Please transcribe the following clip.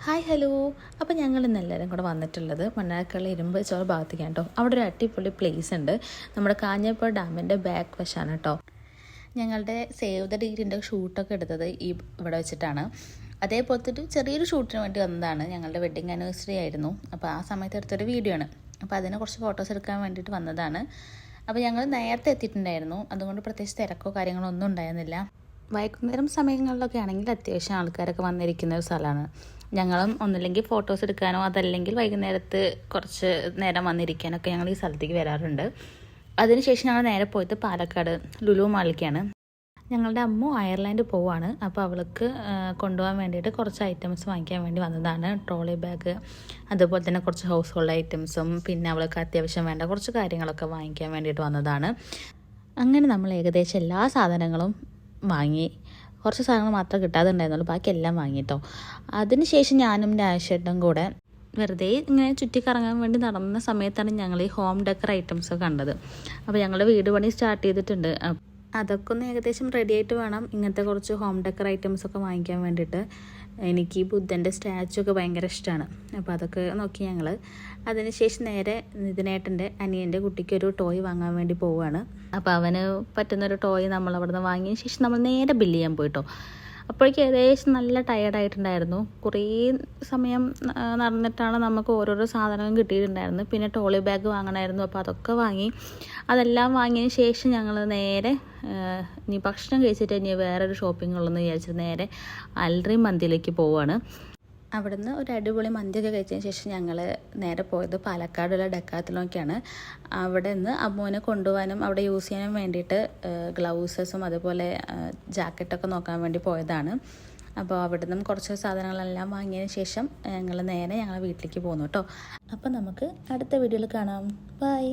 Hi hello. അപ്പോൾ ഞങ്ങൾ ഇന്ന് എല്ലാവരും കൂടെ വന്നിട്ടുള്ളത് മണ്ണാർക്കാട് ഇരുമ്പ് ചോർ ഭാഗത്തേക്കാണ് കേട്ടോ. അവിടെ ഒരു അടിപൊളി പ്ലേസ് ഉണ്ട്. നമ്മുടെ കാഞ്ഞിരപ്പുഴ ഡാമിൻ്റെ ബാക്ക് വശമാണ് കേട്ടോ. ഞങ്ങളുടെ സേവ് ദ ഡേറ്റിൻ്റെ ഷൂട്ടൊക്കെ എടുത്തത് ഇവിടെ വെച്ചിട്ടാണ്. അതേപോലത്തെ ഒരു ചെറിയൊരു ഷൂട്ടിന് വേണ്ടി വന്നതാണ്. ഞങ്ങളുടെ വെഡ്ഡിങ് ആനിവേഴ്സറി ആയിരുന്നു. അപ്പോൾ ആ സമയത്ത് എടുത്തൊരു വീഡിയോ ആണ്. അപ്പോൾ അതിനെ കുറച്ച് ഫോട്ടോസ് എടുക്കാൻ വേണ്ടിയിട്ട് വന്നതാണ്. അപ്പോൾ ഞങ്ങൾ നേരത്തെ എത്തിയിട്ടുണ്ടായിരുന്നു. അതുകൊണ്ട് പ്രത്യേകിച്ച് തിരക്കോ കാര്യങ്ങളോ ഒന്നും ഉണ്ടായിരുന്നില്ല. വൈകുന്നേരം സമയങ്ങളിലൊക്കെ ആണെങ്കിൽ അത്യാവശ്യം ആൾക്കാരൊക്കെ വന്നിരിക്കുന്ന ഒരു സ്ഥലമാണ്. ഞങ്ങളും ഒന്നില്ലെങ്കിൽ ഫോട്ടോസ് എടുക്കാനോ അതല്ലെങ്കിൽ വൈകുന്നേരത്ത് കുറച്ച് നേരം വന്നിരിക്കാനൊക്കെ ഞങ്ങൾ ഈ സ്ഥലത്തേക്ക് വരാറുണ്ട്. അതിനുശേഷം ഞങ്ങൾ നേരെ പോയത് പാലക്കാട് ലുലു മാളിലേക്കാണ്. ഞങ്ങളുടെ അമ്മ അയർലാൻഡ് പോവാണ്. അപ്പോൾ അവൾക്ക് കൊണ്ടുപോകാൻ വേണ്ടിയിട്ട് കുറച്ച് ഐറ്റംസ് വാങ്ങിക്കാൻ വേണ്ടി വന്നതാണ്. ട്രോളി ബാഗ്, അതുപോലെ തന്നെ കുറച്ച് ഹൗസ് ഹോൾഡ് ഐറ്റംസും പിന്നെ അവൾക്ക് അത്യാവശ്യം വേണ്ട കുറച്ച് കാര്യങ്ങളൊക്കെ വാങ്ങിക്കാൻ വേണ്ടിയിട്ട് വന്നതാണ്. അങ്ങനെ നമ്മൾ ഏകദേശം എല്ലാ സാധനങ്ങളും വാങ്ങി. കുറച്ച് സാധനങ്ങൾ മാത്രമേ കിട്ടാതെ ഉണ്ടായിരുന്നുള്ളൂ, ബാക്കി എല്ലാം വാങ്ങിയിട്ടോ. അതിനുശേഷം ഞാനും രാജേട്ടനും കൂടെ വെറുതെ ഇങ്ങനെ ചുറ്റിക്കറങ്ങാൻ വേണ്ടി നടന്ന സമയത്താണ് ഞങ്ങൾ ഈ ഹോം ഡെക്കർ ഐറ്റംസ് കണ്ടത്. അപ്പോൾ ഞങ്ങൾ വീട് പണി സ്റ്റാർട്ട് ചെയ്തിട്ടുണ്ട്. അതൊക്കെ ഒന്ന് ഏകദേശം റെഡി ആയിട്ട് വേണം ഇങ്ങനത്തെ കുറച്ച് ഹോം ഡെക്കർ ഐറ്റംസൊക്കെ വാങ്ങിക്കാൻ വേണ്ടിയിട്ട്. എനിക്ക് ഈ ബുദ്ധൻ്റെ സ്റ്റാച്ചു ഒക്കെ ഭയങ്കര ഇഷ്ടമാണ്. അപ്പോൾ അതൊക്കെ നോക്കി ഞങ്ങൾ അതിനുശേഷം നേരെ നിതിനേട്ടൻ്റെ അനിയൻ്റെ കുട്ടിക്ക് ഒരു ടോയ് വാങ്ങാൻ വേണ്ടി പോവുകയാണ്. അപ്പോൾ അവന് പറ്റുന്നൊരു ടോയ് നമ്മൾ അവിടെ നിന്ന് വാങ്ങിയതിന് ശേഷം നമ്മൾ നേരെ ബില്ല് ചെയ്യാൻ പോയിട്ടോ. അപ്പോഴേക്കും ഏകദേശം നല്ല ടയേർഡായിട്ടുണ്ടായിരുന്നു. കുറേ സമയം നടന്നിട്ടാണ് നമുക്ക് ഓരോരോ സാധനങ്ങളും കിട്ടിയിട്ടുണ്ടായിരുന്നു. പിന്നെ ട്രോളി ബാഗ് വാങ്ങണമായിരുന്നു. അപ്പോൾ അതൊക്കെ വാങ്ങി. അതെല്ലാം വാങ്ങിയതിന് ശേഷം ഞങ്ങൾ നേരെ ഇനി ഭക്ഷണം കഴിച്ചിട്ട് ഇനി വേറൊരു ഷോപ്പിംഗ് ഉള്ളതെന്ന് വിചാരിച്ചിട്ട് നേരെ അൽറി മന്തിയിലേക്ക് പോവുകയാണ്. അവിടുന്ന് ഒരു അടിപൊളി മന്തിയൊക്കെ കഴിച്ചതിന് ശേഷം ഞങ്ങൾ നേരെ പോയത് പാലക്കാടുള്ള ഡെക്കാത്തലോക്കാണ്. അവിടെ നിന്ന് അമ്മൂനെ കൊണ്ടുപോകാനും അവിടെ യൂസ് ചെയ്യാനും വേണ്ടിയിട്ട് ഗ്ലൗസസും അതുപോലെ ജാക്കറ്റൊക്കെ നോക്കാൻ വേണ്ടി പോയതാണ്. അപ്പോൾ അവിടെ നിന്നും കുറച്ച് സാധനങ്ങളെല്ലാം വാങ്ങിയതിന് ശേഷം ഞങ്ങൾ നേരെ ഞങ്ങളെ വീട്ടിലേക്ക് പോന്നു കേട്ടോ. അപ്പോൾ നമുക്ക് അടുത്ത വീഡിയോയിൽ കാണാം. ബൈ.